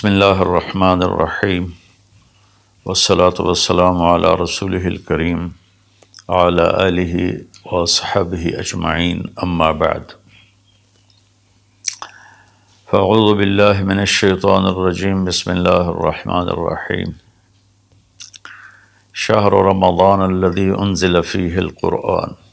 بسم اللہ الرحمن الرحیم والصلاة والسلام علی رسولہ الکریم وعلی آلہ واصحابہ اجمعین اما بعد فاعوذ باللہ من الشیطان الرجیم بسم اللہ الرحمن الرحیم شہر رمضان الذی انزل فیہ القرآن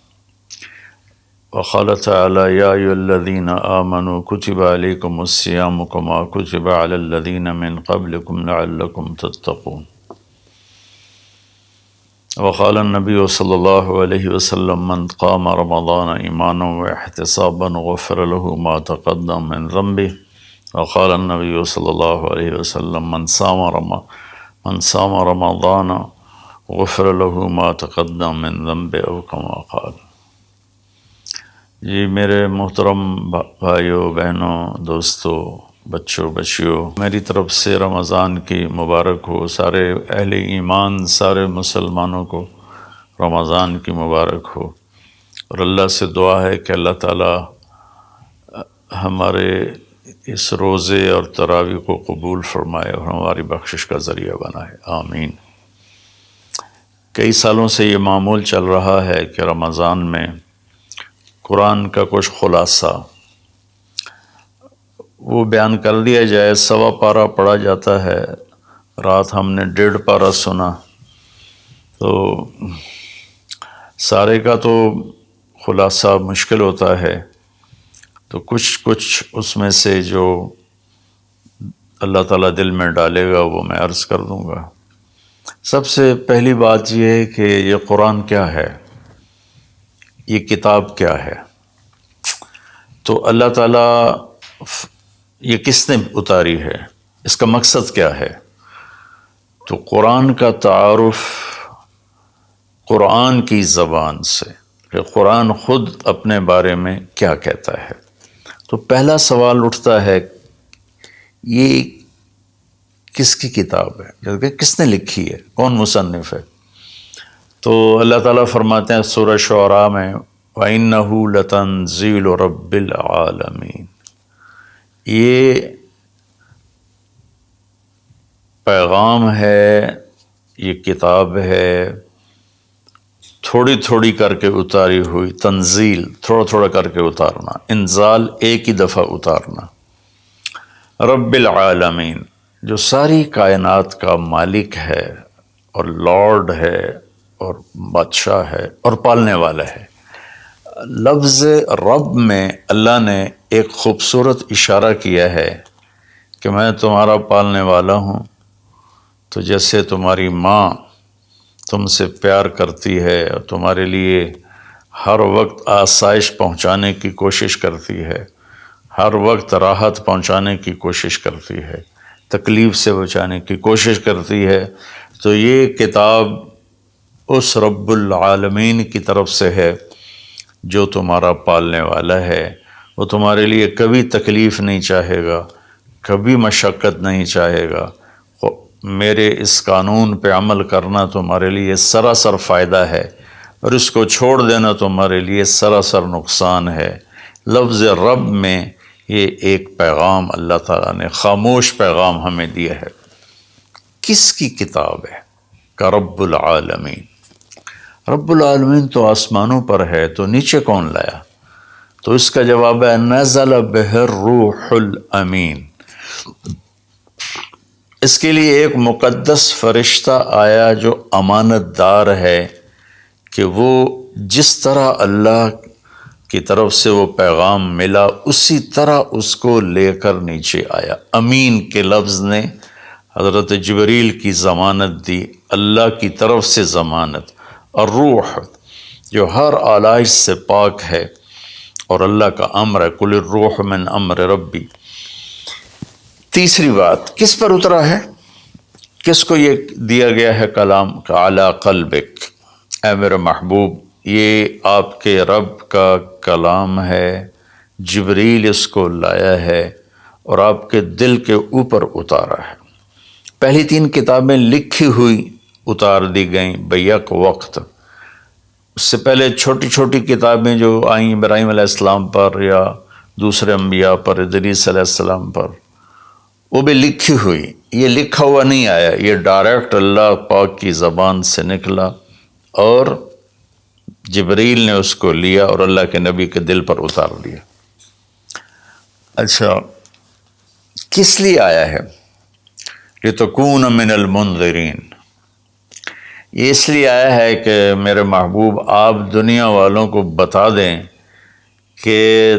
وقال تعالی یا ایھا الذین آمنوا کتب علیکم الصیام کما کتب علی الذین من قبلکم لعلکم تتقون وقال النبی صلی اللہ علیہ وسلم من قام رمضان ایمانا واحتسابا غفر له ما تقدم من ذنبه وقال النبی صلی اللہ علیہ وسلم من صام رمضان غفر له ما تقدم من ذنبه او کما قال۔ جی میرے محترم بھائیوں بہنوں دوستوں بچوں بچیوں، میری طرف سے رمضان کی مبارک ہو۔ سارے اہل ایمان سارے مسلمانوں کو رمضان کی مبارک ہو، اور اللہ سے دعا ہے کہ اللہ تعالی ہمارے اس روزے اور تراویح کو قبول فرمائے اور ہماری بخشش کا ذریعہ بنائے، آمین۔ کئی سالوں سے یہ معمول چل رہا ہے کہ رمضان میں قرآن کا کچھ خلاصہ وہ بیان کر دیا جائے۔ 1.25 پارہ پڑھا جاتا ہے، رات ہم نے 1.5 پارہ سنا، تو سارے کا تو خلاصہ مشکل ہوتا ہے، تو کچھ اس میں سے جو اللہ تعالیٰ دل میں ڈالے گا وہ میں عرض کر دوں گا۔ سب سے پہلی بات یہ ہے کہ یہ قرآن کیا ہے، یہ کتاب کیا ہے؟ تو اللہ تعالیٰ یہ کس نے اتاری ہے، اس کا مقصد کیا ہے؟ تو قرآن کا تعارف قرآن کی زبان سے، کہ قرآن خود اپنے بارے میں کیا کہتا ہے۔ تو پہلا سوال اٹھتا ہے یہ کس کی کتاب ہے، کس نے لکھی ہے، کون مصنف ہے؟ تو اللہ تعالیٰ فرماتے ہیں سورہ شعراء میں وَإِنَّهُ لَتَنزِيلُ رَبِّ الْعَالَمِينَ، یہ پیغام ہے، یہ کتاب ہے، تھوڑی تھوڑی کر کے اتاری ہوئی، تنزیل تھوڑا تھوڑا کر کے اتارنا، انزال ایک ہی دفعہ اتارنا۔ رب العالمین، جو ساری کائنات کا مالک ہے اور لارڈ ہے اور بادشاہ ہے اور پالنے والا ہے۔ لفظ رب میں اللہ نے ایک خوبصورت اشارہ کیا ہے کہ میں تمہارا پالنے والا ہوں، تو جیسے تمہاری ماں تم سے پیار کرتی ہے اور تمہارے لیے ہر وقت آسائش پہنچانے کی کوشش کرتی ہے، ہر وقت راحت پہنچانے کی کوشش کرتی ہے، تکلیف سے بچانے کی کوشش کرتی ہے، تو یہ کتاب اس رب العالمین کی طرف سے ہے جو تمہارا پالنے والا ہے۔ وہ تمہارے لیے کبھی تکلیف نہیں چاہے گا، کبھی مشقت نہیں چاہے گا۔ میرے اس قانون پہ عمل کرنا تمہارے لیے سراسر فائدہ ہے، اور اس کو چھوڑ دینا تمہارے لیے سراسر نقصان ہے۔ لفظ رب میں یہ ایک پیغام اللہ تعالیٰ نے خاموش پیغام ہمیں دیا ہے۔ کس کی کتاب ہے؟ کا رب العالمین۔ رب العالمین تو آسمانوں پر ہے، تو نیچے کون لایا؟ تو اس کا جواب ہے نزل بہ الروح الامین۔ اس کے لیے ایک مقدس فرشتہ آیا جو امانت دار ہے، کہ وہ جس طرح اللہ کی طرف سے وہ پیغام ملا اسی طرح اس کو لے کر نیچے آیا۔ امین کے لفظ نے حضرت جبریل کی ضمانت دی، اللہ کی طرف سے ضمانت۔ اور روح جو ہر آلائش سے پاک ہے، اور اللہ کا امر ہے قل الروح من امر ربی۔ تیسری بات، کس پر اترا ہے، کس کو یہ دیا گیا ہے کلام؟ کا علی قلبک، اے میرے محبوب یہ آپ کے رب کا کلام ہے، جبریل اس کو لایا ہے اور آپ کے دل کے اوپر اتارا ہے۔ پہلی 3 کتابیں لکھی ہوئی اتار دی گئیں بیک وقت۔ اس سے پہلے چھوٹی چھوٹی کتابیں جو آئیں ابراہیم علیہ السلام پر یا دوسرے انبیاء پر، ادریس علیہ السلام پر، وہ بھی لکھی ہوئی، یہ لکھا ہوا نہیں آیا، یہ ڈائریکٹ اللہ پاک کی زبان سے نکلا اور جبریل نے اس کو لیا اور اللہ کے نبی کے دل پر اتار دیا۔ اچھا، کس لیے آیا ہے؟ لِتَكُونَ مِنَ الْمُنذِرِينَ، یہ اس لیے آیا ہے کہ میرے محبوب آپ دنیا والوں کو بتا دیں کہ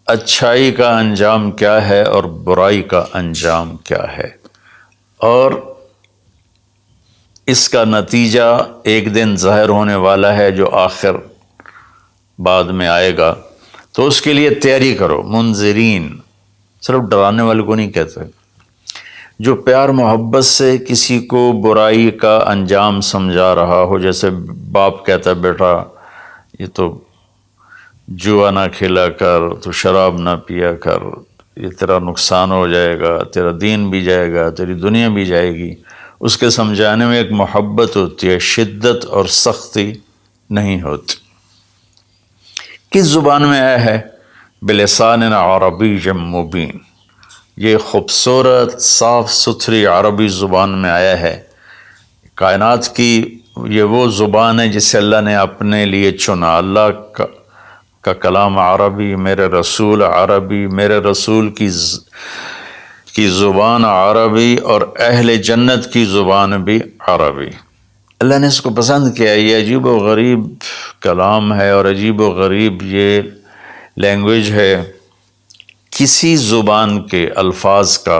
اچھائی کا انجام کیا ہے اور برائی کا انجام کیا ہے، اور اس کا نتیجہ ایک دن ظاہر ہونے والا ہے جو آخر بعد میں آئے گا، تو اس کے لیے تیاری کرو۔ منذرین صرف ڈرانے والے کو نہیں کہتے، جو پیار محبت سے کسی کو برائی کا انجام سمجھا رہا ہو، جیسے باپ کہتا ہے بیٹا یہ تو جوا نہ کھیلا کر، تو شراب نہ پیا کر، یہ تیرا نقصان ہو جائے گا، تیرا دین بھی جائے گا، تیری دنیا بھی جائے گی، اس کے سمجھانے میں ایک محبت ہوتی ہے، شدت اور سختی نہیں ہوتی۔ کس زبان میں آیا ہے؟ بلسان عربی مبین، یہ خوبصورت صاف ستھری عربی زبان میں آیا ہے۔ کائنات کی یہ وہ زبان ہے جسے اللہ نے اپنے لیے چنا۔ اللہ کا کلام عربی، میرے رسول عربی، میرے رسول کی زبان عربی، اور اہل جنت کی زبان بھی عربی۔ اللہ نے اس کو پسند کیا۔ یہ عجیب و غریب کلام ہے اور عجیب و غریب یہ لینگویج ہے۔ کسی زبان کے الفاظ کا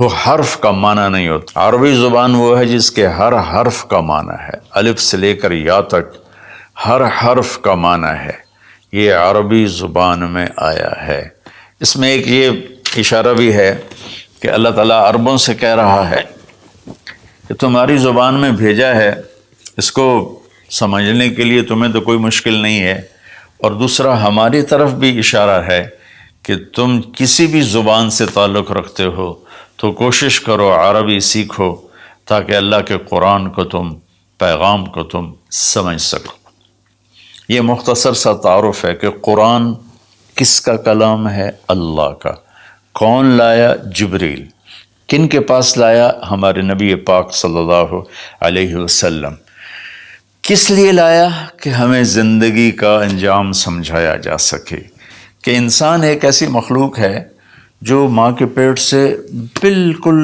وہ حرف کا معنی نہیں ہوتا۔ عربی زبان وہ ہے جس کے ہر حرف کا معنی ہے، الف سے لے کر یا تک ہر حرف کا معنی ہے۔ یہ عربی زبان میں آیا ہے۔ اس میں ایک یہ اشارہ بھی ہے کہ اللہ تعالیٰ عربوں سے کہہ رہا ہے کہ تمہاری زبان میں بھیجا ہے، اس کو سمجھنے کے لیے تمہیں تو کوئی مشکل نہیں ہے، اور دوسرا ہماری طرف بھی اشارہ ہے کہ تم کسی بھی زبان سے تعلق رکھتے ہو تو کوشش کرو عربی سیکھو تاکہ اللہ کے قرآن کو تم، پیغام کو تم سمجھ سکو۔ یہ مختصر سا تعارف ہے کہ قرآن کس کا کلام ہے؟ اللہ کا۔ کون لایا؟ جبریل۔ کن کے پاس لایا؟ ہمارے نبی پاک صلی اللہ علیہ وسلم۔ کس لیے لایا؟ کہ ہمیں زندگی کا انجام سمجھایا جا سکے کہ انسان ایک ایسی مخلوق ہے جو ماں کے پیٹ سے بالکل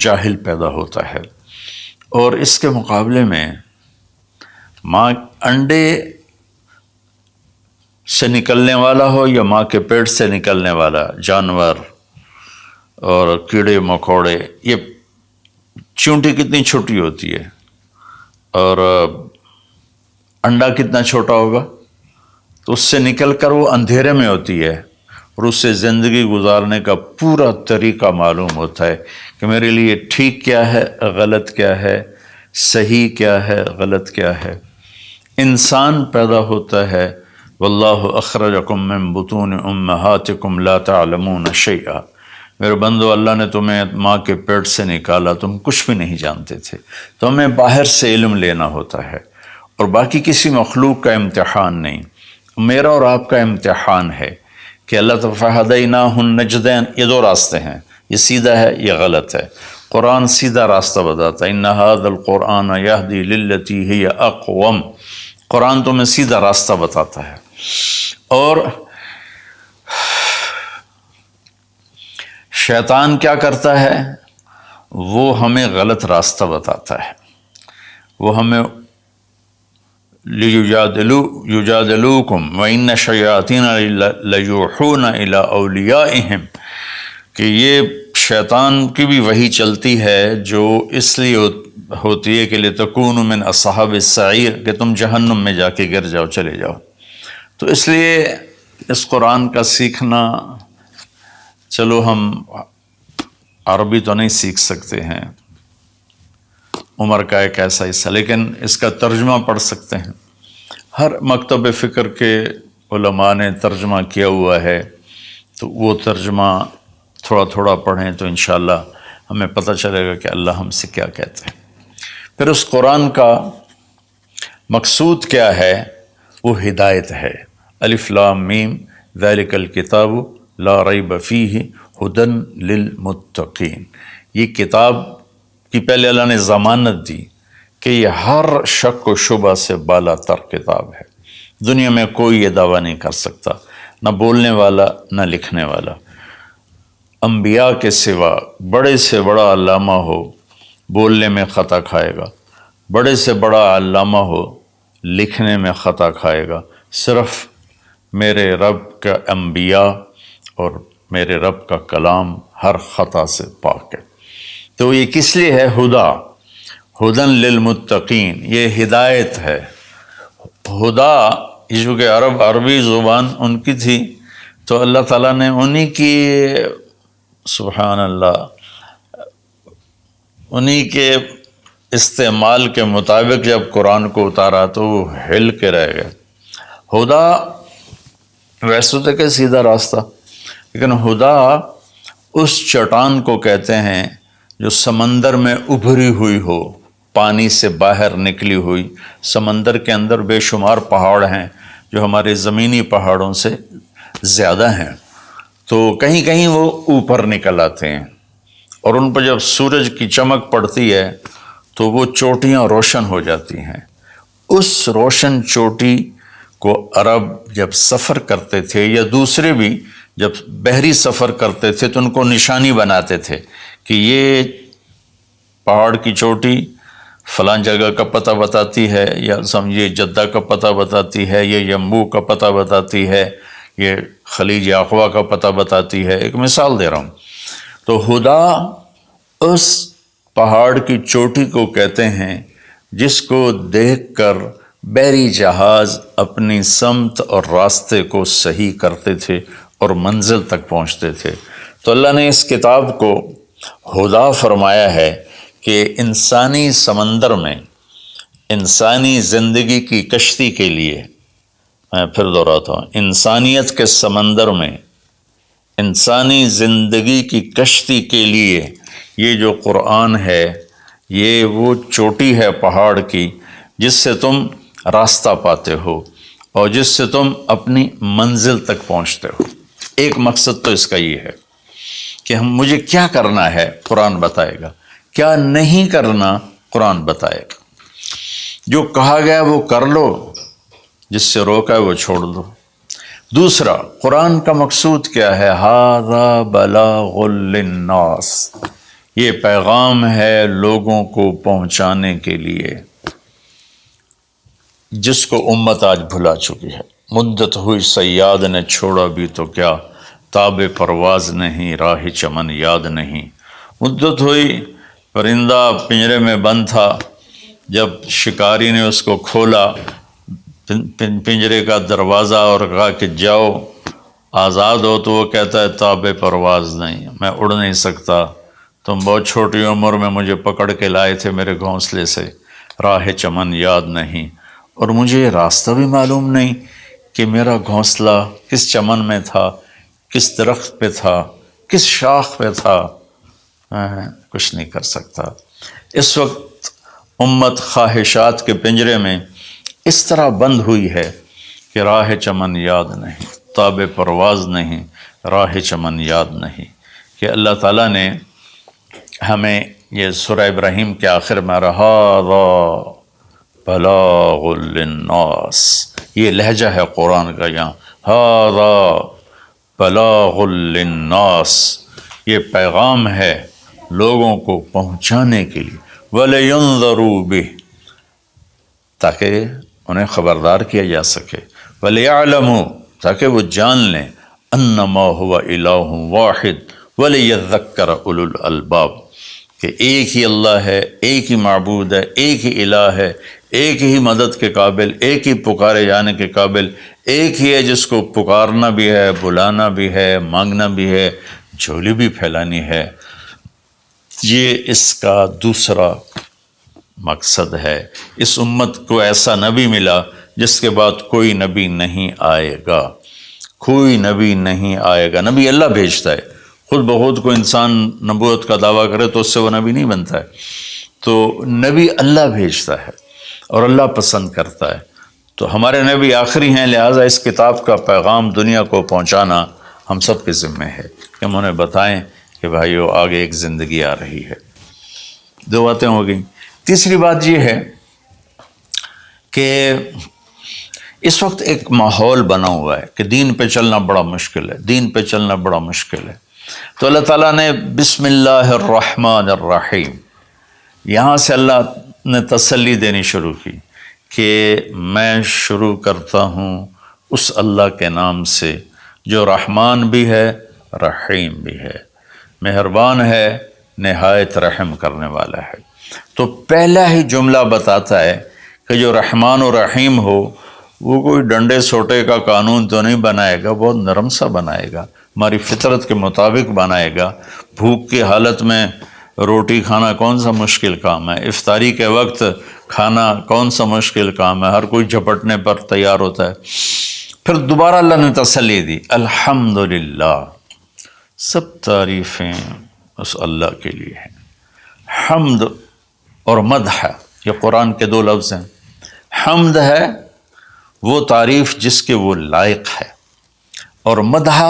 جاہل پیدا ہوتا ہے، اور اس کے مقابلے میں ماں انڈے سے نکلنے والا ہو یا ماں کے پیٹ سے نکلنے والا جانور اور کیڑے مکوڑے، یہ چونٹی کتنی چھوٹی ہوتی ہے اور انڈا کتنا چھوٹا ہوگا، تو اس سے نکل کر وہ اندھیرے میں ہوتی ہے، اور اس سے زندگی گزارنے کا پورا طریقہ معلوم ہوتا ہے کہ میرے لیے ٹھیک کیا ہے، غلط کیا ہے، صحیح کیا ہے، غلط کیا ہے۔ انسان پیدا ہوتا ہے، واللہ اخرجکم من بطون امہاتکم لا تعلمون شیئا، میرے بندو اللہ نے تمہیں ماں کے پیٹ سے نکالا، تم کچھ بھی نہیں جانتے تھے، تو ہمیں باہر سے علم لینا ہوتا ہے، اور باقی کسی مخلوق کا امتحان نہیں۔ میرا اور آپ کا امتحان ہے کہ اللہ فہدیناہ النجدین، یہ دو راستے ہیں، یہ سیدھا ہے، یہ غلط ہے۔ قرآن سیدھا راستہ بتاتا ہے، ان ھذا القرآن یہدی للتی ہی اقوم، قرآن تمہیں سیدھا راستہ بتاتا ہے۔ اور شیطان کیا کرتا ہے؟ وہ ہمیں غلط راستہ بتاتا ہے، وہ ہمیں یجادلوکم وَإِنَّ الشَّيَاطِينَ لَيُوحُونَ إِلَىٰ أَوْلِيَائِهِمْ، کہ یہ شیطان کی بھی وحی چلتی ہے جو اس لیے ہوتی ہے کہ لِتَكُونُوا مِنْ أَصْحَابِ السَّعِيرِ، کہ تم جہنم میں جا کے گر جاؤ، چلے جاؤ۔ تو اس لیے اس قرآن کا سیکھنا، چلو ہم عربی تو نہیں سیکھ سکتے ہیں، عمر کا ایک ایسا حصہ، لیکن اس کا ترجمہ پڑھ سکتے ہیں۔ ہر مکتب فکر کے علماء نے ترجمہ کیا ہوا ہے، تو وہ ترجمہ تھوڑا تھوڑا پڑھیں تو انشاءاللہ ہمیں پتہ چلے گا کہ اللہ ہم سے کیا کہتے ہیں۔ پھر اس قرآن کا مقصود کیا ہے؟ وہ ہدایت ہے۔ الف لام میم ذالک الکتاب لا ریب فیہ ہدن للمتقین، یہ کتاب کی پہلے اللہ نے ضمانت دی کہ یہ ہر شک و شبہ سے بالا تر کتاب ہے، دنیا میں کوئی یہ دعویٰ نہیں کر سکتا، نہ بولنے والا نہ لکھنے والا۔ انبیاء کے سوا بڑے سے بڑا علامہ ہو بولنے میں خطا کھائے گا، بڑے سے بڑا علامہ ہو لکھنے میں خطا کھائے گا، صرف میرے رب کا انبیاء اور میرے رب کا کلام ہر خطا سے پاک ہے۔ تو یہ کس لیے ہے؟ ہدن للمتقین، یہ ہدایت ہے۔ ہدا یہ جو کہ عربی زبان ان کی تھی، تو اللہ تعالیٰ نے انہی کی، سبحان اللہ، انہی کے استعمال کے مطابق جب قرآن کو اتارا تو وہ ہل کے رہ گئے۔ ہدا ویسے تو کہ سیدھا راستہ، لیکن ہدا اس چٹان کو کہتے ہیں جو سمندر میں ابھری ہوئی ہو، پانی سے باہر نکلی ہوئی۔ سمندر کے اندر بے شمار پہاڑ ہیں جو ہمارے زمینی پہاڑوں سے زیادہ ہیں، تو کہیں کہیں وہ اوپر نکل آتے ہیں، اور ان پر جب سورج کی چمک پڑتی ہے تو وہ چوٹیاں روشن ہو جاتی ہیں۔ اس روشن چوٹی کو عرب جب سفر کرتے تھے یا دوسرے بھی جب بحری سفر کرتے تھے تو ان کو نشانی بناتے تھے کہ یہ پہاڑ کی چوٹی فلاں جگہ کا پتہ بتاتی ہے، یا سمجھیے جدہ کا پتہ بتاتی ہے، یہ یمبو کا پتہ بتاتی ہے، یہ خلیج عقبہ کا پتہ بتاتی ہے۔ ایک مثال دے رہا ہوں۔ تو ہدا اس پہاڑ کی چوٹی کو کہتے ہیں جس کو دیکھ کر بحری جہاز اپنی سمت اور راستے کو صحیح کرتے تھے اور منزل تک پہنچتے تھے۔ تو اللہ نے اس کتاب کو ہدا فرمایا ہے کہ انسانی سمندر میں، انسانی زندگی کی کشتی کے لیے، میں پھر دہراتا ہوں، انسانیت کے سمندر میں انسانی زندگی کی کشتی کے لیے یہ جو قرآن ہے، یہ وہ چوٹی ہے پہاڑ کی جس سے تم راستہ پاتے ہو اور جس سے تم اپنی منزل تک پہنچتے ہو۔ ایک مقصد تو اس کا یہ ہے کہ مجھے کیا کرنا ہے قرآن بتائے گا، کیا نہیں کرنا قرآن بتائے گا۔ جو کہا گیا وہ کر لو، جس سے روکا ہے وہ چھوڑ دو۔ دوسرا، قرآن کا مقصود کیا ہے؟ ھذا بلاغ للناس، یہ پیغام ہے لوگوں کو پہنچانے کے لیے، جس کو امت آج بھلا چکی ہے۔ مدت ہوئی صیاد نے چھوڑا بھی تو کیا، تاب پرواز نہیں راہ چمن یاد نہیں۔ مدت ہوئی، پرندہ پنجرے میں بند تھا، جب شکاری نے اس کو کھولا پنجرے کا دروازہ اور کہا کہ جاؤ آزاد ہو، تو وہ کہتا ہے تاب پرواز نہیں، میں اڑ نہیں سکتا، تم بہت چھوٹی عمر میں مجھے پکڑ کے لائے تھے میرے گھونسلے سے، راہ چمن یاد نہیں، اور مجھے راستہ بھی معلوم نہیں کہ میرا گھونسلہ کس چمن میں تھا، کس درخت پہ تھا، کس شاخ پہ تھا، میں کچھ نہیں کر سکتا۔ اس وقت امت خواہشات کے پنجرے میں اس طرح بند ہوئی ہے کہ راہ چمن یاد نہیں، تاب پرواز نہیں، راہ چمن یاد نہیں، کہ اللہ تعالیٰ نے ہمیں یہ سورہ ابراہیم کے آخر میں ھذا بلاغ للناس، یہ لہجہ ہے قرآن کا، یہاں ھذا بلاغ للناس، یہ پیغام ہے لوگوں کو پہنچانے کے لیے، وَلِيُنذَرُوا بِهِ، تاکہ انہیں خبردار کیا جا سکے، وَلِيَعْلَمُوا، تاکہ وہ جان لیں، أَنَّمَا هُوَ إِلَٰهٌ وَاحِدٌ وَلِيَذَّكَّرَ أُولُو الْأَلْبَابِ، کہ ایک ہی اللہ ہے، ایک ہی معبود ہے، ایک ہی الہ ہے، ایک ہی مدد کے قابل، ایک ہی پکارے جانے کے قابل، ایک ہی ہے جس کو پکارنا بھی ہے، بلانا بھی ہے، مانگنا بھی ہے، جھولی بھی پھیلانی ہے۔ یہ اس کا دوسرا مقصد ہے۔ اس امت کو ایسا نبی ملا جس کے بعد کوئی نبی نہیں آئے گا، کوئی نبی نہیں آئے گا۔ نبی اللہ بھیجتا ہے، خود بخود کو انسان نبوت کا دعویٰ کرے تو اس سے وہ نبی نہیں بنتا ہے، تو نبی اللہ بھیجتا ہے اور اللہ پسند کرتا ہے۔ تو ہمارے نبی آخری ہیں، لہٰذا اس کتاب کا پیغام دنیا کو پہنچانا ہم سب کے ذمے ہے کہ ہم انہیں بتائیں کہ بھائیو آگے ایک زندگی آ رہی ہے۔ 2 باتیں ہو گئیں۔ تیسری بات یہ ہے کہ اس وقت ایک ماحول بنا ہوا ہے کہ دین پہ چلنا بڑا مشکل ہے، دین پہ چلنا بڑا مشکل ہے۔ تو اللہ تعالیٰ نے بسم اللہ الرحمن الرحیم، یہاں سے اللہ نے تسلی دینی شروع کی کہ میں شروع کرتا ہوں اس اللہ کے نام سے جو رحمان بھی ہے رحیم بھی ہے، مہربان ہے، نہایت رحم کرنے والا ہے۔ تو پہلا ہی جملہ بتاتا ہے کہ جو رحمان و رحیم ہو وہ کوئی ڈنڈے سوٹے کا قانون تو نہیں بنائے گا، بہت نرم سا بنائے گا، ہماری فطرت کے مطابق بنائے گا۔ بھوک کی حالت میں روٹی کھانا کون سا مشکل کام ہے؟ افطاری کے وقت کھانا کون سا مشکل کام ہے؟ ہر کوئی جھپٹنے پر تیار ہوتا ہے۔ پھر دوبارہ اللہ نے تسلی دی، الحمدللہ، سب تعریفیں اس اللہ کے لیے ہیں۔ حمد اور مدح، یہ قرآن کے 2 لفظ ہیں۔ حمد ہے وہ تعریف جس کے وہ لائق ہے، اور مدح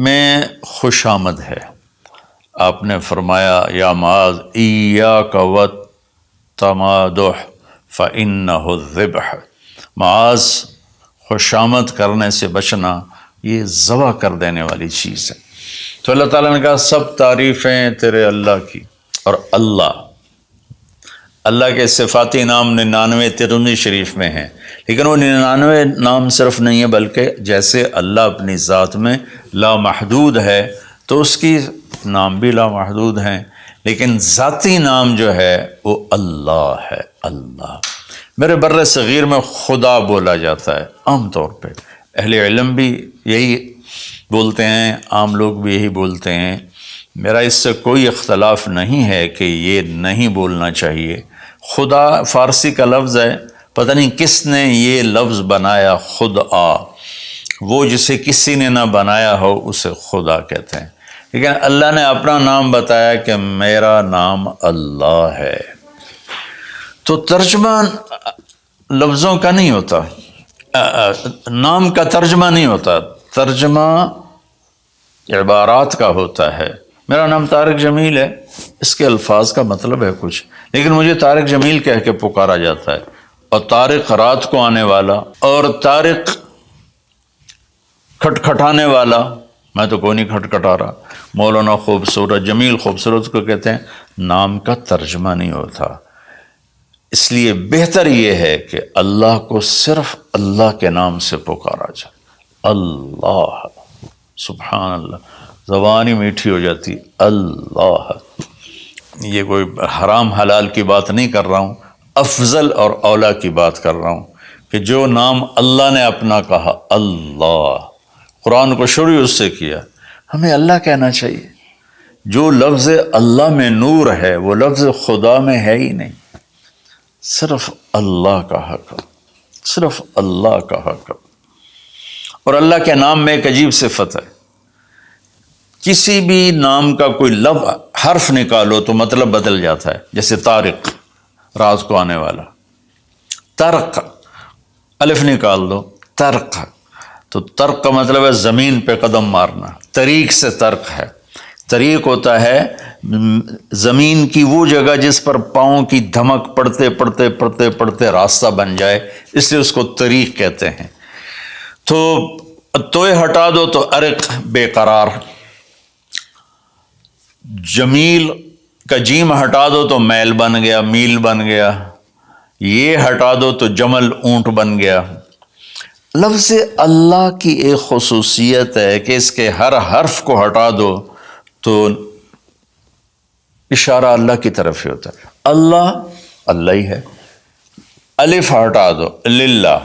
میں خوش آمد ہے۔ آپ نے فرمایا یا معاذ ایاک والتمادح فإنہ الذبح، معاذ خوش آمد کرنے سے بچنا یہ ذبح کر دینے والی چیز ہے۔ تو اللہ تعالیٰ نے کہا سب تعریفیں تیرے اللہ کی، اور اللہ کے صفاتی نام 99 ترمذی شریف میں ہیں، لیکن وہ 99 نام صرف نہیں ہے، بلکہ جیسے اللہ اپنی ذات میں لامحدود ہے تو اس کی نام بھی لامحدود ہیں، لیکن ذاتی نام جو ہے وہ اللہ ہے۔ اللہ میرے بر صغیر میں خدا بولا جاتا ہے عام طور پہ، اہل علم بھی یہی بولتے ہیں، عام لوگ بھی یہی بولتے ہیں۔ میرا اس سے کوئی اختلاف نہیں ہے کہ یہ نہیں بولنا چاہیے۔ خدا فارسی کا لفظ ہے، پتہ نہیں کس نے یہ لفظ بنایا، خدا، وہ جسے کسی نے نہ بنایا ہو اسے خدا کہتے ہیں، لیکن اللہ نے اپنا نام بتایا کہ میرا نام اللہ ہے۔ تو ترجمہ لفظوں کا نہیں ہوتا، نام کا ترجمہ نہیں ہوتا، ترجمہ عبارات کا ہوتا ہے۔ میرا نام طارق جمیل ہے، اس کے الفاظ کا مطلب ہے کچھ، لیکن مجھے طارق جمیل کہہ کے پکارا جاتا ہے، اور طارق رات کو آنے والا، اور طارق کھٹکھٹانے والا، میں تو کوئی نہیں کھٹکھٹا رہا۔ مولانا خوبصورت، جمیل خوبصورت کو کہتے ہیں، نام کا ترجمہ نہیں ہوتا۔ اس لیے بہتر یہ ہے کہ اللہ کو صرف اللہ کے نام سے پکارا جائے، اللہ، سبحان اللہ، زبان ہی میٹھی ہو جاتی، اللہ۔ یہ کوئی حرام حلال کی بات نہیں کر رہا ہوں، افضل اور اولا کی بات کر رہا ہوں کہ جو نام اللہ نے اپنا کہا، اللہ، قرآن کو شروع اس سے کیا، ہمیں اللہ کہنا چاہیے۔ جو لفظ اللہ میں نور ہے وہ لفظ خدا میں ہے ہی نہیں، صرف اللہ کا حق، صرف اللہ کا حق۔ اور اللہ کے نام میں ایک عجیب صفت ہے، کسی بھی نام کا کوئی لفظ حرف نکالو تو مطلب بدل جاتا ہے۔ جیسے طارق، رات کو آنے والا، طرق، الف نکال دو، طرق، تو طرق کا مطلب ہے زمین پہ قدم مارنا، طریق سے طرق ہے۔ طریق ہوتا ہے زمین کی وہ جگہ جس پر پاؤں کی دھمک پڑتے پڑتے پڑتے پڑتے راستہ بن جائے، اس لیے اس کو طریق کہتے ہیں۔ تو توئے ہٹا دو تو ارق، بے قرار۔ جمیل کا جیم ہٹا دو تو میل بن گیا، میل بن گیا۔ یہ ہٹا دو تو جمل، اونٹ بن گیا۔ لفظ اللہ کی ایک خصوصیت ہے کہ اس کے ہر حرف کو ہٹا دو تو اشارہ اللہ کی طرف ہی ہوتا ہے، اللہ اللہ ہی ہے۔ الف ہٹا دو، للہ،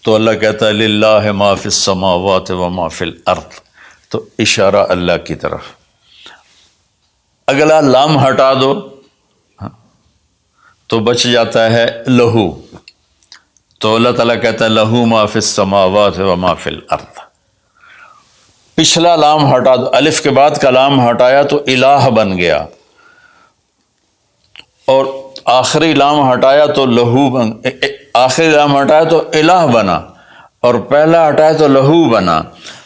تو اللہ کہتا ہے للہ ما فی السماوات و ما فی الارض، تو اشارہ اللہ کی طرف۔ اگلا لام ہٹا دو تو بچ جاتا ہے لہو، تو اللہ تعالیٰ کہتا ہے لہو ما فی السماوات و ما فی الارض۔ پچھلا لام ہٹا دو، الف کے بعد کا لام ہٹایا تو الہ بن گیا، اور آخری لام ہٹایا تو لہو بن، آخری لام ہٹایا تو الہ بنا۔ اور پہلا ہٹائے تو لہو بنا.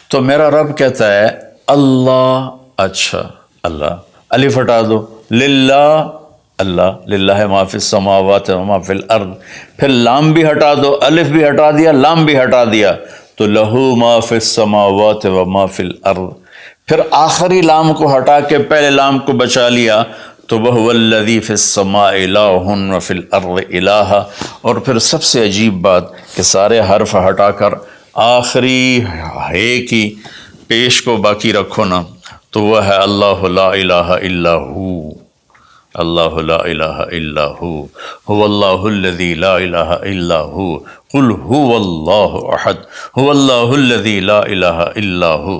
تو میرا رب کہتا ہے اللہ، اچھا اللہ، الف ہٹا دو، للہ، اللہ، للہ ما فی السماوات و ما فی الارض، پھر لام بھی ہٹا دو، الف بھی ہٹا دیا، لام بھی ہٹا دیا، تو لہو ما فی السماوات و ما فی الارض. پھر آخری لام کو ہٹا کے پہلے لام کو بچا لیا تو وَهُوَ الَّذِي فِي السَّمَاءِ إِلَٰهٌ وَفِي الْأَرْضِ إِلَٰهٌ. اور پھر سب سے عجیب بات کہ سارے حرف ہٹا کر آخری ہے کی پیش کو باقی رکھو نا، تو وہ ہے اللہ لا الہ الا ہو، اللہ لا الہ الا ہو، هو اللہ الذی لا الہ الا ہو، قل هو اللہ احد، هو اللہ الذی لا الہ الا ہو.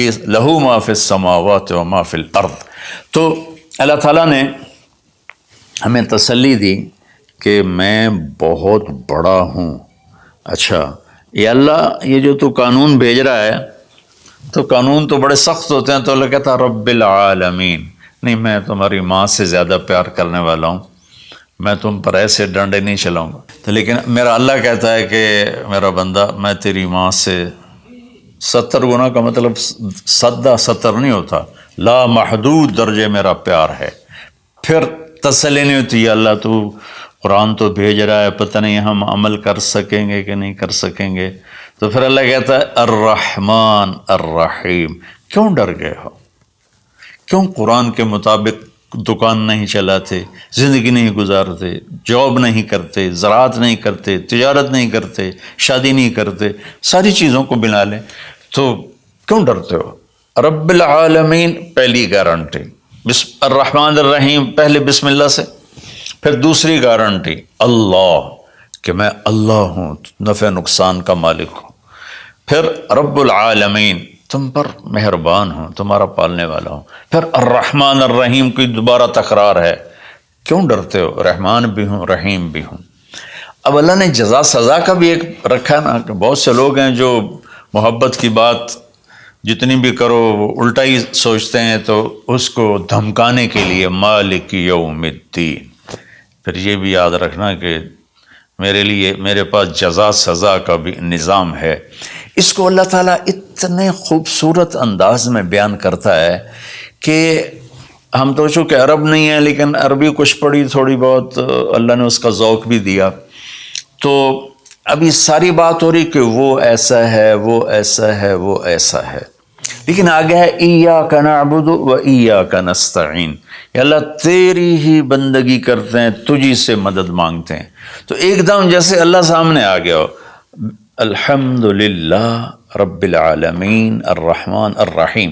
یہ لہو ما فی السماوات و ما فی الارض. تو اللہ تعالیٰ نے ہمیں تسلی دی کہ میں بہت بڑا ہوں. اچھا یہ اللہ، یہ جو تو قانون بھیج رہا ہے تو قانون تو بڑے سخت ہوتے ہیں، تو اللہ کہتا رب العالمین، نہیں میں تمہاری ماں سے زیادہ پیار کرنے والا ہوں، میں تم پر ایسے ڈنڈے نہیں چلاؤں گا. تو لیکن میرا اللہ کہتا ہے کہ میرا بندہ میں تیری ماں سے 70 گنا کا مطلب 70 نہیں ہوتا، لا محدود درجے میرا پیار ہے. پھر تسلی نہیں ہوتی، اللہ تو قرآن تو بھیج رہا ہے، پتہ نہیں ہم عمل کر سکیں گے کہ نہیں کر سکیں گے. تو پھر اللہ کہتا ہے الرحمن الرحیم. کیوں ڈر گئے ہو؟ کیوں قرآن کے مطابق دکان نہیں چلاتے، زندگی نہیں گزارتے، جاب نہیں کرتے، زراعت نہیں کرتے، تجارت نہیں کرتے، شادی نہیں کرتے، ساری چیزوں کو بنا لیں، تو کیوں ڈرتے ہو؟ رب العالمین پہلی گارنٹی، الرحمن الرحیم پہلے بسم اللہ سے. پھر دوسری گارنٹی اللہ، کہ میں اللہ ہوں، نفع نقصان کا مالک ہوں. پھر رب العالمین، تم پر مہربان ہوں، تمہارا پالنے والا ہوں. پھر الرحمن الرحیم کی دوبارہ تکرار ہے. کیوں ڈرتے ہو؟ رحمان بھی ہوں، رحیم بھی ہوں. اب اللہ نے جزا سزا کا بھی ایک رکھا نا، کہ بہت سے لوگ ہیں جو محبت کی بات جتنی بھی کرو وہ الٹا ہی سوچتے ہیں، تو اس کو دھمکانے کے لیے مالک یوم الدین. پھر یہ بھی یاد رکھنا کہ میرے پاس جزا سزا کا بھی نظام ہے. اس کو اللہ تعالیٰ اتنے خوبصورت انداز میں بیان کرتا ہے کہ ہم تو چونکہ عرب نہیں ہیں، لیکن عربی کچھ پڑھی تھوڑی بہت، اللہ نے اس کا ذوق بھی دیا. تو ابھی ساری بات ہو رہی کہ وہ ایسا ہے، وہ ایسا ہے، وہ ایسا ہے، لیکن آگے ہے ایاک نعبد و ایاک نستعین. یا اللہ تیری ہی بندگی کرتے ہیں، تجھی سے مدد مانگتے ہیں. تو ایک دم جیسے اللہ سامنے آ گیا ہو، الحمدللہ رب العالمین الرحمن الرحیم.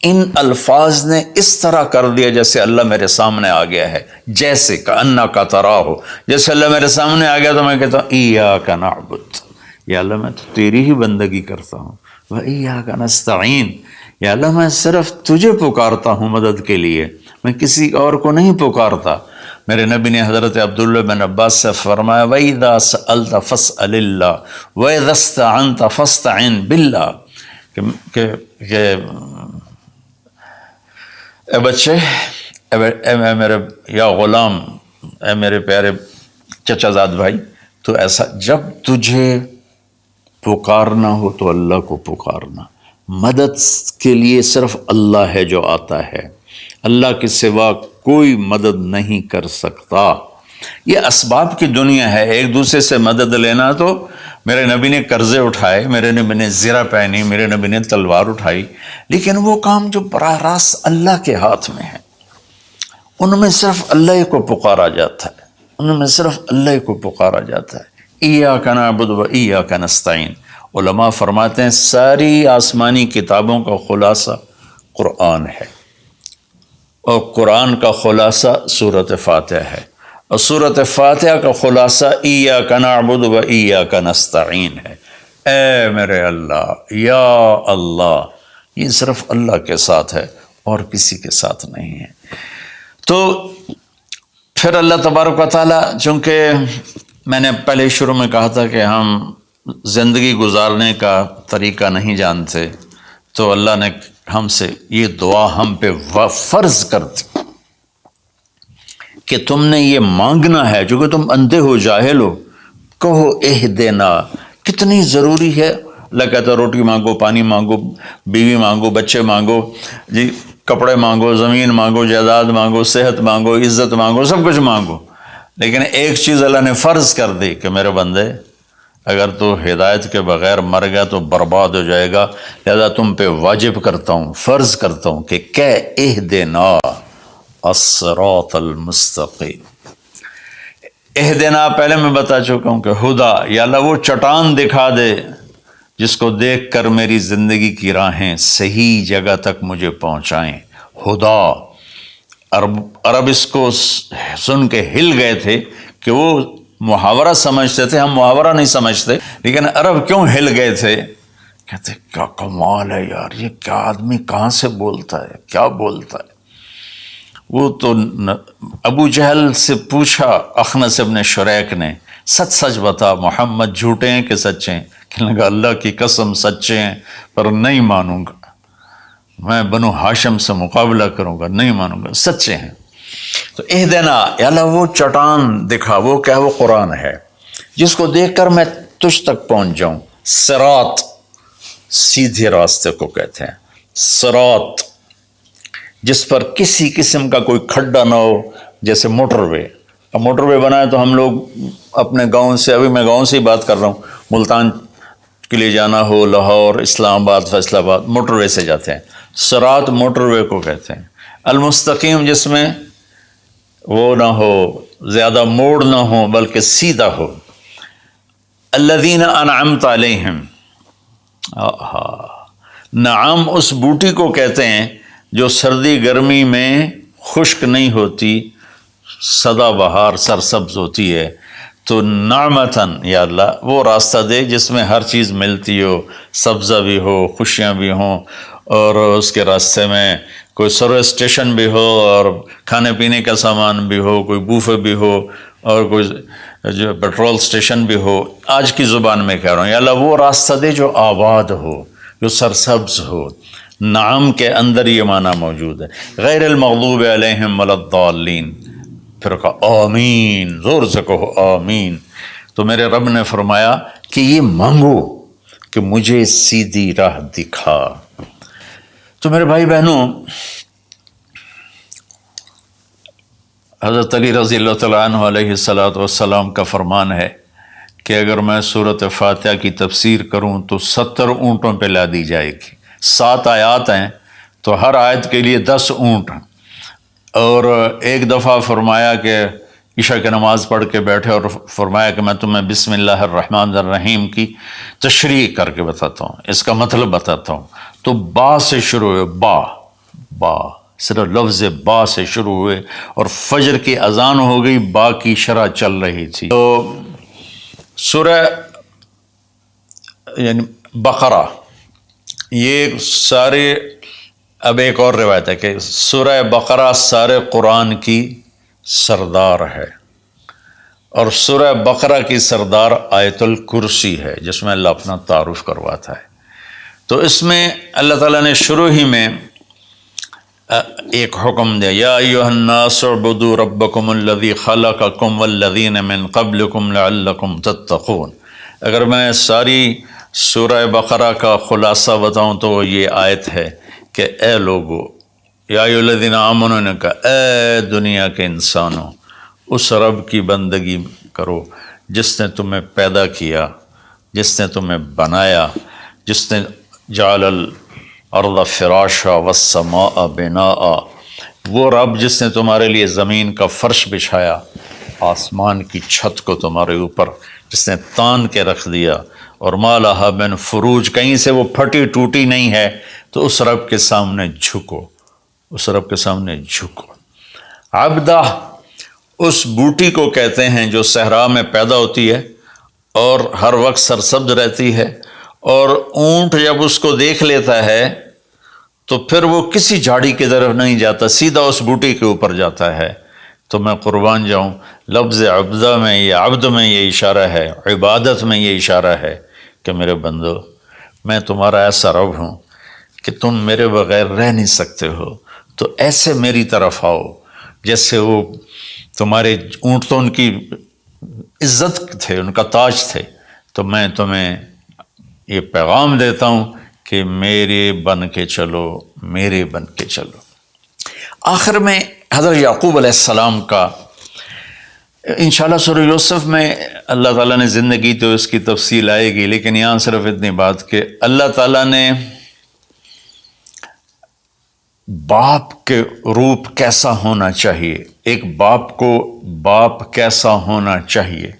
ان الفاظ نے اس طرح کر دیا جیسے اللہ میرے سامنے آ گیا ہے، جیسے کأنک تراہ، جیسے اللہ میرے سامنے آ گیا تو میں کہتا ہوں ایاک نعبد، یا اللہ میں تو تیری ہی بندگی کرتا ہوں، و ایاک نستعین، یا اللہ میں صرف تجھے پکارتا ہوں مدد کے لیے، میں کسی اور کو نہیں پکارتا. میرے نبی نے حضرت عبداللہ بن عباس سے فرمایا وَإِذَا سَأَلْتَ فَاسْأَلِ اللَّهِ وَإِذَا اسْتَعَنْتَ فَاسْتَعِنْ بِاللَّهِ، کہ اے بچے، اے میرے یا غلام، اے میرے پیارے چچا زاد بھائی، تو ایسا جب تجھے پکارنا ہو تو اللہ کو پکارنا. مدد کے لیے صرف اللہ ہے جو آتا ہے، اللہ کے سوا کوئی مدد نہیں کر سکتا. یہ اسباب کی دنیا ہے، ایک دوسرے سے مدد لینا. تو میرے نبی نے قرضے اٹھائے، میرے نبی نے زرہ پہنی، میرے نبی نے تلوار اٹھائی، لیکن وہ کام جو براہ راست اللہ کے ہاتھ میں ہے، ان میں صرف اللہ کو پکارا جاتا ہے، ان میں صرف اللہ کو پکارا جاتا ہے. ایاک نعبد و ایاک نستعین. علماء فرماتے ہیں ساری آسمانی کتابوں کا خلاصہ قرآن ہے، اور قرآن کا خلاصہ سورۃ فاتحہ ہے، اور سورۃ فاتحہ کا خلاصہ ایاک نعبد و ایاک نستعین ہے. اے میرے اللہ، یا اللہ، یہ صرف اللہ کے ساتھ ہے اور کسی کے ساتھ نہیں ہے. تو پھر اللہ تبارک و تعالیٰ، چونکہ میں نے پہلے شروع میں کہا تھا کہ ہم زندگی گزارنے کا طریقہ نہیں جانتے، تو اللہ نے ہم سے یہ دعا ہم پہ فرض کر دی کہ تم نے یہ مانگنا ہے، جو کہ تم اندھے ہو، جاہل ہو، کہو اہدنا، کتنی ضروری ہے. اللہ کہتا ہے روٹی مانگو، پانی مانگو، بیوی مانگو، بچے مانگو، جی کپڑے مانگو، زمین مانگو، جائیداد مانگو، صحت مانگو، عزت مانگو، سب کچھ مانگو. لیکن ایک چیز اللہ نے فرض کر دی کہ میرے بندے اگر تو ہدایت کے بغیر مر گیا تو برباد ہو جائے گا، لہذا تم پہ واجب کرتا ہوں، فرض کرتا ہوں کہ اہدنا الصراط المستقیم. اہدنا پہلے میں بتا چکا ہوں کہ ہدا، یا اللہ وہ چٹان دکھا دے جس کو دیکھ کر میری زندگی کی راہیں صحیح جگہ تک مجھے پہنچائیں. ہدا، عرب اس کو سن کے ہل گئے تھے کہ وہ محاورہ سمجھتے تھے، ہم محاورہ نہیں سمجھتے، لیکن عرب کیوں ہل گئے تھے؟ کہتے کیا کمال ہے یار، یہ کیا آدمی کہاں سے بولتا ہے، کیا بولتا ہے. وہ تو ابو جہل سے پوچھا اخنس ابن شریک نے، سچ سچ بتا محمد جھوٹے ہیں کہ سچے ہیں؟ کہنے لگا اللہ کی قسم سچے ہیں، پر نہیں مانوں گا، میں بنو ہاشم سے مقابلہ کروں گا، نہیں مانوں گا، سچے ہیں. تو اہدنا، یا اللہ وہ چٹان دکھا، وہ کیا، وہ قرآن ہے جس کو دیکھ کر میں تجھ تک پہنچ جاؤں. صراط، سیدھے راستے کو کہتے ہیں. صراط جس پر کسی قسم کا کوئی کھڈا نہ ہو، جیسے موٹر وے. اب موٹر وے بنائے تو ہم لوگ اپنے گاؤں سے، ابھی میں گاؤں سے ہی بات کر رہا ہوں، ملتان کے لیے جانا ہو، لاہور، اسلام آباد، فیصل آباد، موٹر وے سے جاتے ہیں. صراط موٹر وے کو کہتے ہیں. المستقیم جس میں وہ نہ ہو، زیادہ موڑ نہ ہو بلکہ سیدھا ہو. الذین انعمت علیہم، نعم اس بوٹی کو کہتے ہیں جو سردی گرمی میں خشک نہیں ہوتی، سدا بہار سرسبز ہوتی ہے. تو نعمتاً، یا اللہ وہ راستہ دے جس میں ہر چیز ملتی ہو، سبزہ بھی ہو، خوشیاں بھی ہوں، اور اس کے راستے میں کوئی سروس اسٹیشن بھی ہو، اور کھانے پینے کا سامان بھی ہو، کوئی بوفے بھی ہو، اور کوئی جو پیٹرول اسٹیشن بھی ہو. آج کی زبان میں کہہ رہا ہوں، یا اللہ وہ راستہ دے جو آباد ہو، جو سرسبز ہو. نعم کے اندر یہ معنی موجود ہے. غیر المغضوب علیہم ولا الضالین، پھر کہا آمین، زور سے کہو آمین. تو میرے رب نے فرمایا کہ یہ مانگو کہ مجھے سیدھی راہ دکھا. تو میرے بھائی بہنوں، حضرت علی رضی اللہ تعالیٰ عنہ علیہ السلام کا فرمان ہے کہ اگر میں سورۃ فاتحہ کی تفسیر کروں تو 70 اونٹوں پہ لا دی جائے گی. 7 آیات ہیں تو ہر آیت کے لیے 10 اونٹ. اور ایک دفعہ فرمایا کہ عشاء کی نماز پڑھ کے بیٹھے اور فرمایا کہ میں تمہیں بسم اللہ الرحمن الرحیم کی تشریح کر کے بتاتا ہوں، اس کا مطلب بتاتا ہوں. تو با سے شروع ہوئے، با صرف لفظ با سے شروع ہوئے، اور فجر کی اذان ہو گئی، با کی شرح چل رہی تھی. تو سورہ یعنی بقرہ، یہ سارے، اب ایک اور روایت ہے کہ سورہ بقرہ سارے قرآن کی سردار ہے، اور سورہ بقرہ کی سردار آیت الکرسی ہے جس میں اللہ اپنا تعارف کرواتا ہے. تو اس میں اللہ تعالیٰ نے شروع ہی میں ایک حکم دیا، یا ایھا الناس اعبدوا ربکم الذی خلقکم والذین من قبلکم لعلکم تتقون. اگر میں ساری سورہ بقرہ کا خلاصہ بتاؤں تو یہ آیت ہے کہ اے لوگو، یا ایھا الذین آمنوا نے کہا اے دنیا کے انسانوں، اس رب کی بندگی کرو جس نے تمہیں پیدا کیا، جس نے تمہیں بنایا، جس نے جعل الارض فراشا والسماء بناء، وہ رب جس نے تمہارے لیے زمین کا فرش بچھایا، آسمان کی چھت کو تمہارے اوپر جس نے تان کے رکھ دیا، اور ما لہا من فروج، کہیں سے وہ پھٹی ٹوٹی نہیں ہے. تو اس رب کے سامنے جھکو، اس رب کے سامنے جھکو. عبدہ اس بوٹی کو کہتے ہیں جو صحرا میں پیدا ہوتی ہے اور ہر وقت سرسبز رہتی ہے، اور اونٹ جب اس کو دیکھ لیتا ہے تو پھر وہ کسی جھاڑی کی طرف نہیں جاتا، سیدھا اس بوٹی کے اوپر جاتا ہے. تو میں قربان جاؤں، لفظ عبدہ میں، یہ عبد میں یہ اشارہ ہے، عبادت میں یہ اشارہ ہے کہ میرے بندو، میں تمہارا ایسا رب ہوں کہ تم میرے بغیر رہ نہیں سکتے ہو. تو ایسے میری طرف آؤ جیسے وہ تمہارے اونٹ تو ان کی عزت تھے، ان کا تاج تھے، تو میں تمہیں یہ پیغام دیتا ہوں کہ میرے بن کے چلو، میرے بن کے چلو۔ آخر میں حضرت یعقوب علیہ السلام کا انشاءاللہ سورہ یوسف میں اللہ تعالیٰ نے زندگی تو اس کی تفصیل آئے گی، لیکن یہاں صرف اتنی بات کہ اللہ تعالیٰ نے باپ کے روپ کیسا ہونا چاہیے، ایک باپ کو باپ کیسا ہونا چاہیے،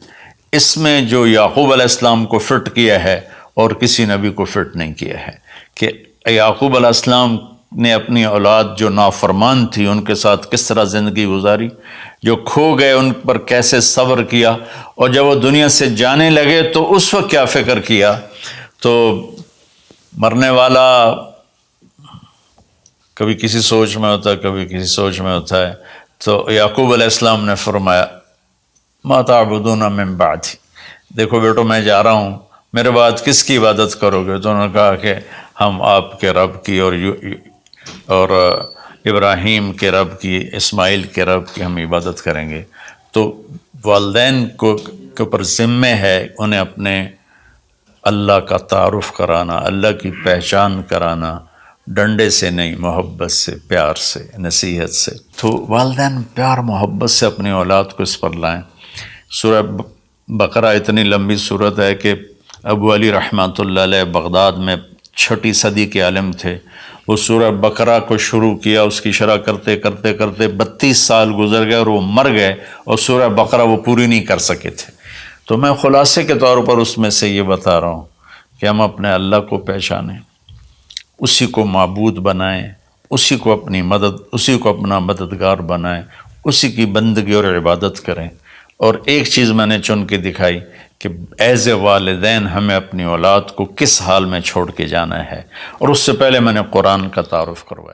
اس میں جو یعقوب علیہ السلام کو فٹ کیا ہے اور کسی نبی کو فٹ نہیں کیا ہے، کہ یعقوب علیہ السلام نے اپنی اولاد جو نافرمان تھی ان کے ساتھ کس طرح زندگی گزاری، جو کھو گئے ان پر کیسے صبر کیا، اور جب وہ دنیا سے جانے لگے تو اس وقت کیا فکر کیا۔ تو مرنے والا کبھی کسی سوچ میں ہوتا ہے، کبھی کسی سوچ میں ہوتا ہے، تو یعقوب علیہ السلام نے فرمایا ما تعبدون من بعدی، دیکھو بیٹو میں جا رہا ہوں، میرے بعد کس کی عبادت کرو گے؟ تو انہوں نے کہا کہ ہم آپ کے رب کی اور ابراہیم کے رب کی، اسماعیل کے رب کی ہم عبادت کریں گے۔ تو والدین کے اوپر ذمہ ہے انہیں اپنے اللہ کا تعارف کرانا، اللہ کی پہچان کرانا، ڈنڈے سے نہیں، محبت سے، پیار سے، نصیحت سے۔ تو والدین پیار محبت سے اپنی اولاد کو اس پر لائیں۔ سورہ بقرہ اتنی لمبی صورت ہے کہ ابو علی رحمۃ اللہ علیہ بغداد میں 6 صدی کے عالم تھے، وہ سورہ بقرہ کو شروع کیا، اس کی شرح کرتے کرتے کرتے 32 سال گزر گئے اور وہ مر گئے، اور سورہ بقرہ وہ پوری نہیں کر سکے تھے۔ تو میں خلاصے کے طور پر اس میں سے یہ بتا رہا ہوں کہ ہم اپنے اللہ کو پہچانیں، اسی کو معبود بنائیں، اسی کو اپنی مدد، اسی کو اپنا مددگار بنائیں، اسی کی بندگی اور عبادت کریں۔ اور ایک چیز میں نے چن کے دکھائی کہ ایز اے والدین ہمیں اپنی اولاد کو کس حال میں چھوڑ کے جانا ہے، اور اس سے پہلے میں نے قرآن کا تعارف کروایا۔